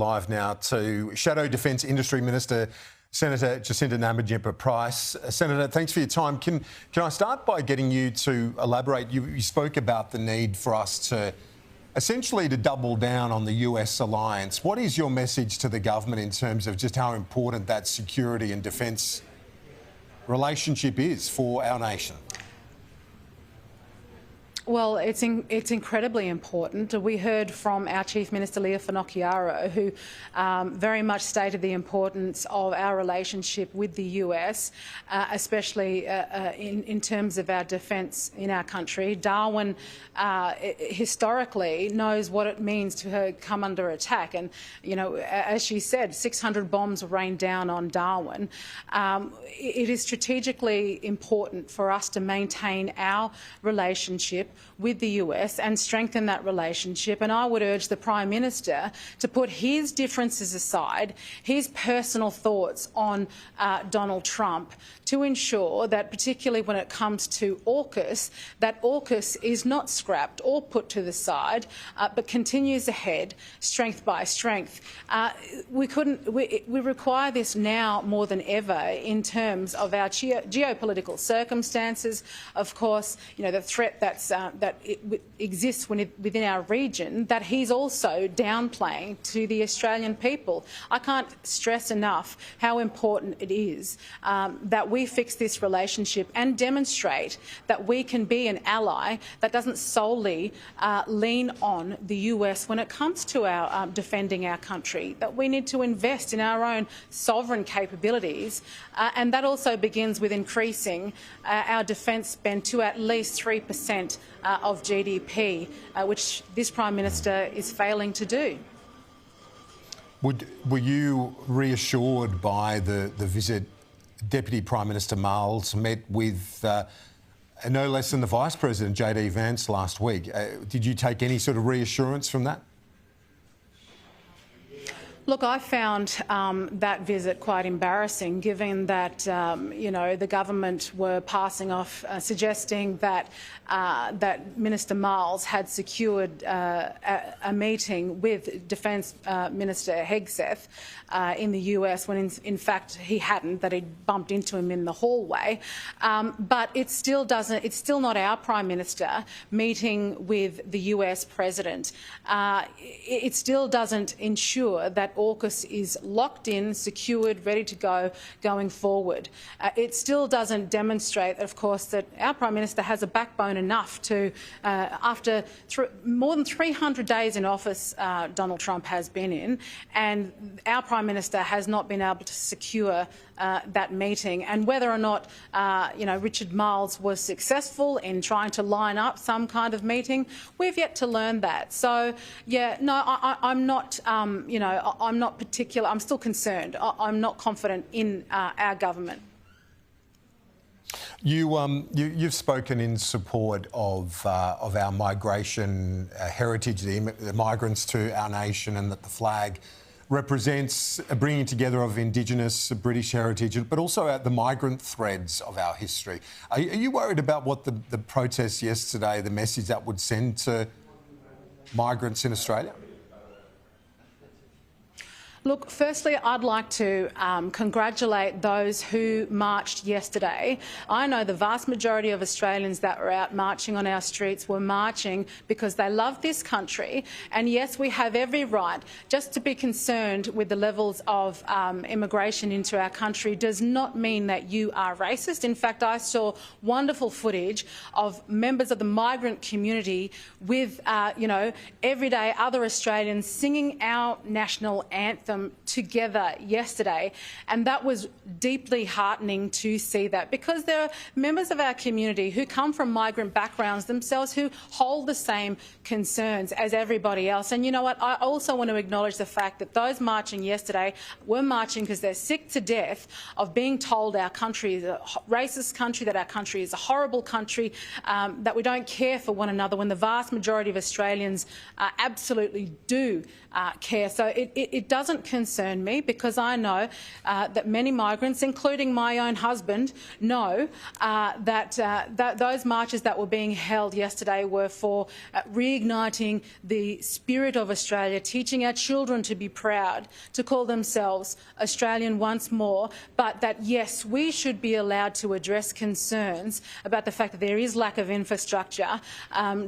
Live now to Shadow Defence Industry Minister, Senator Jacinta Nampijinpa. Senator, thanks for your time. Can I start by getting you to elaborate? You spoke about the need for us to essentially to double down on the US alliance. What is your message to the government in terms of just how important that security and defence relationship is for our nation? Well, it's incredibly important. We heard from our Chief Minister, Leah Finocchiaro, who very much stated the importance of our relationship with the US, especially in terms of our defence in our country. Darwin historically knows what it means to come under attack, and you know, as she said, 600 bombs rained down on Darwin. It is strategically important for us to maintain our relationship with the US and strengthen that relationship, and I would urge the Prime Minister to put his differences aside, his personal thoughts on Donald Trump, to ensure that, particularly when it comes to AUKUS, that AUKUS is not scrapped or put to the side, but continues ahead, strength by strength. We require this now more than ever in terms of our geopolitical circumstances. Of course, you know, the threat that exists within our region, that he's also downplaying to the Australian people. I can't stress enough how important it is that we fix this relationship and demonstrate that we can be an ally that doesn't solely lean on the US when it comes to our defending our country, that we need to invest in our own sovereign capabilities, and that also begins with increasing our defence spend to at least 3% of GDP, which this Prime Minister is failing to do. Were you reassured by the visit? Deputy Prime Minister Marles met with no less than the Vice President, JD Vance, last week. Did you take any sort of reassurance from that? Look, I found that visit quite embarrassing, given that you know, the government were passing off, suggesting that that Minister Marles had secured a meeting with Defence Minister Hegseth in the US, when in fact he hadn't, that he'd bumped into him in the hallway. But it still doesn't. It's still not our Prime Minister meeting with the US President. It still doesn't ensure that AUKUS is locked in, secured, ready to go going forward. It still doesn't demonstrate, of course, that our Prime Minister has a backbone enough to, after more than 300 days in office Donald Trump has been in, and our Prime Minister has not been able to secure that meeting. And whether or not you know, Richard Marles was successful in trying to line up some kind of meeting, we've yet to learn that. So, yeah, no, I'm not, you know, I'm not particular. I'm still concerned. I'm not confident in our government. You've spoken in support of our migration heritage, the migrants to our nation, and that the flag represents a bringing together of Indigenous British heritage, but also the migrant threads of our history. Are you worried about what the protests yesterday, the message that would send to migrants in Australia? Look, firstly, I'd like to congratulate those who marched yesterday. I know the vast majority of Australians that were out marching on our streets were marching because they love this country. And yes, we have every right. Just to be concerned with the levels of immigration into our country does not mean that you are racist. In fact, I saw wonderful footage of members of the migrant community with, you know, everyday other Australians singing our national anthem together yesterday, and that was deeply heartening to see that, because there are members of our community who come from migrant backgrounds themselves who hold the same concerns as everybody else. And you know what, I also want to acknowledge the fact that those marching yesterday were marching because they're sick to death of being told our country is a racist country, that our country is a horrible country, that we don't care for one another, when the vast majority of Australians absolutely do care. So it doesn't doesn't concern me because I know that many migrants, including my own husband, know that those marches that were being held yesterday were for reigniting the spirit of Australia, teaching our children to be proud, to call themselves Australian once more, but that, yes, we should be allowed to address concerns about the fact that there is lack of infrastructure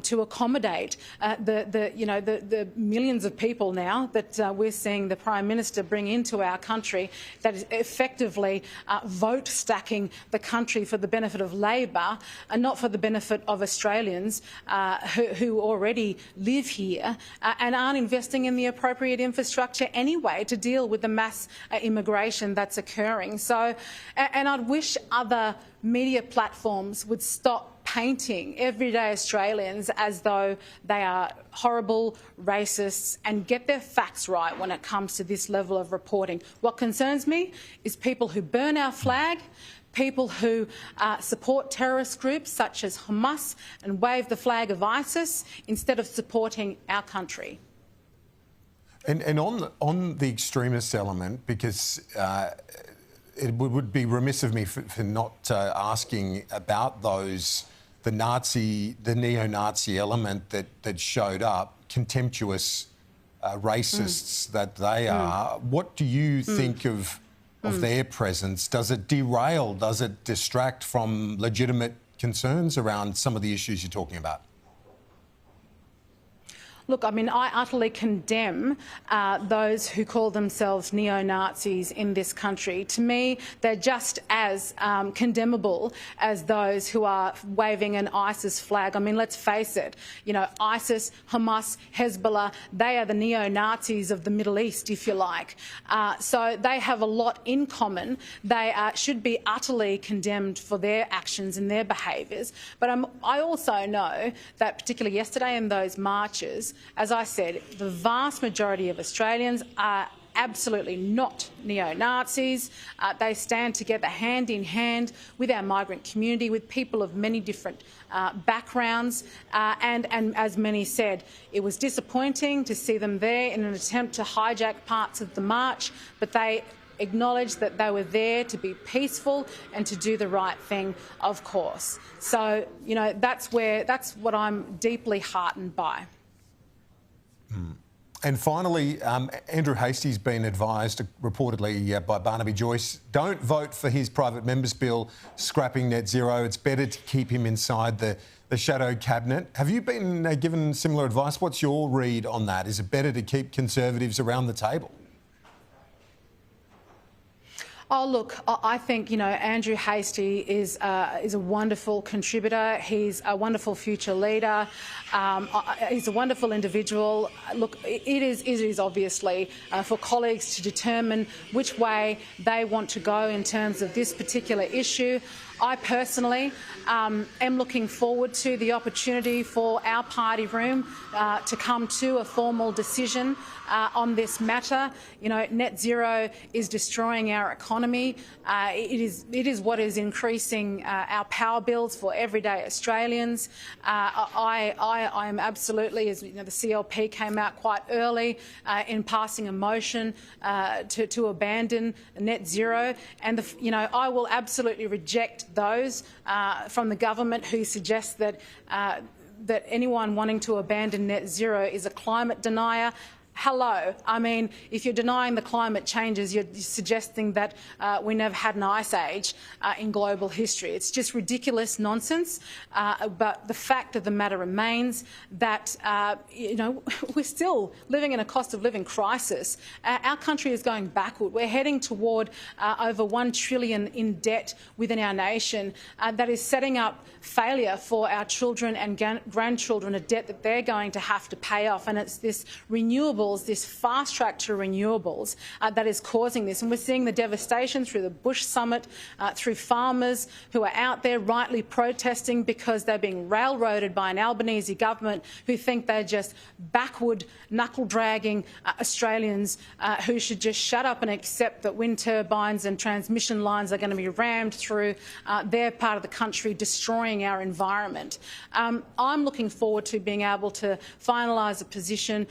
to accommodate the millions of people now that we're seeing the Prime Minister bring into our country, that is effectively vote stacking the country for the benefit of Labor and not for the benefit of Australians who already live here and aren't investing in the appropriate infrastructure anyway to deal with the mass immigration that's occurring. So, and I'd wish other media platforms would stop painting everyday Australians as though they are horrible racists and get their facts right when it comes to this level of reporting. What concerns me is people who burn our flag, people who support terrorist groups such as Hamas and wave the flag of ISIS instead of supporting our country. And on the extremist element, because it would be remiss of me for not asking about the neo-Nazi element that showed up, contemptuous racists that they are. What do you think of their presence? Does it derail, does it distract from legitimate concerns around some of the issues you're talking about? Look, I mean, I utterly condemn those who call themselves neo-Nazis in this country. To me, they're just as condemnable as those who are waving an ISIS flag. I mean, let's face it, you know, ISIS, Hamas, Hezbollah, they are the neo-Nazis of the Middle East, if you like. So they have a lot in common. They should be utterly condemned for their actions and their behaviours. But I also know that particularly yesterday in those marches, as I said, the vast majority of Australians are absolutely not neo-Nazis. They stand together hand in hand with our migrant community, with people of many different backgrounds. And as many said, it was disappointing to see them there in an attempt to hijack parts of the march, but they acknowledged that they were there to be peaceful and to do the right thing, of course. So, you know, that's what I'm deeply heartened by. And finally, Andrew Hastie's been advised, reportedly by Barnaby Joyce, don't vote for his private members' bill scrapping net zero. It's better to keep him inside the shadow cabinet. Have you been given similar advice? What's your read on that? Is it better to keep Conservatives around the table? Oh, look, I think, you know, Andrew Hastie is a wonderful contributor. He's a wonderful future leader. He's a wonderful individual. Look, it is obviously for colleagues to determine which way they want to go in terms of this particular issue. I personally am looking forward to the opportunity for our party room to come to a formal decision on this matter. You know, net zero is destroying our economy. It is what is increasing our power bills for everyday Australians. I am absolutely, as you know, the CLP came out quite early in passing a motion to abandon net zero, and you know, I will absolutely reject those from the government who suggest that that anyone wanting to abandon net zero is a climate denier. Hello. I mean, if you're denying the climate changes, you're suggesting that we never had an ice age in global history. It's just ridiculous nonsense. But the fact of the matter remains that, you know, we're still living in a cost of living crisis. Our country is going backward. We're heading toward over $1 trillion in debt within our nation. That is setting up failure for our children and grandchildren, a debt that they're going to have to pay off. And it's this renewable, this fast track to renewables that is causing this. And we're seeing the devastation through the Bush Summit, through farmers who are out there rightly protesting because they're being railroaded by an Albanese government who think they're just backward, knuckle-dragging Australians who should just shut up and accept that wind turbines and transmission lines are going to be rammed through their part of the country, destroying our environment. I'm looking forward to being able to finalise a position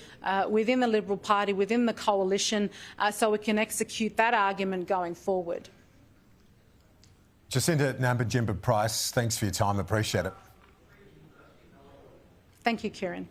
within the Liberal Party, within the coalition, so we can execute that argument going forward. Jacinta Nampijinpa Price, thanks for your time. Appreciate it. Thank you, Kieran.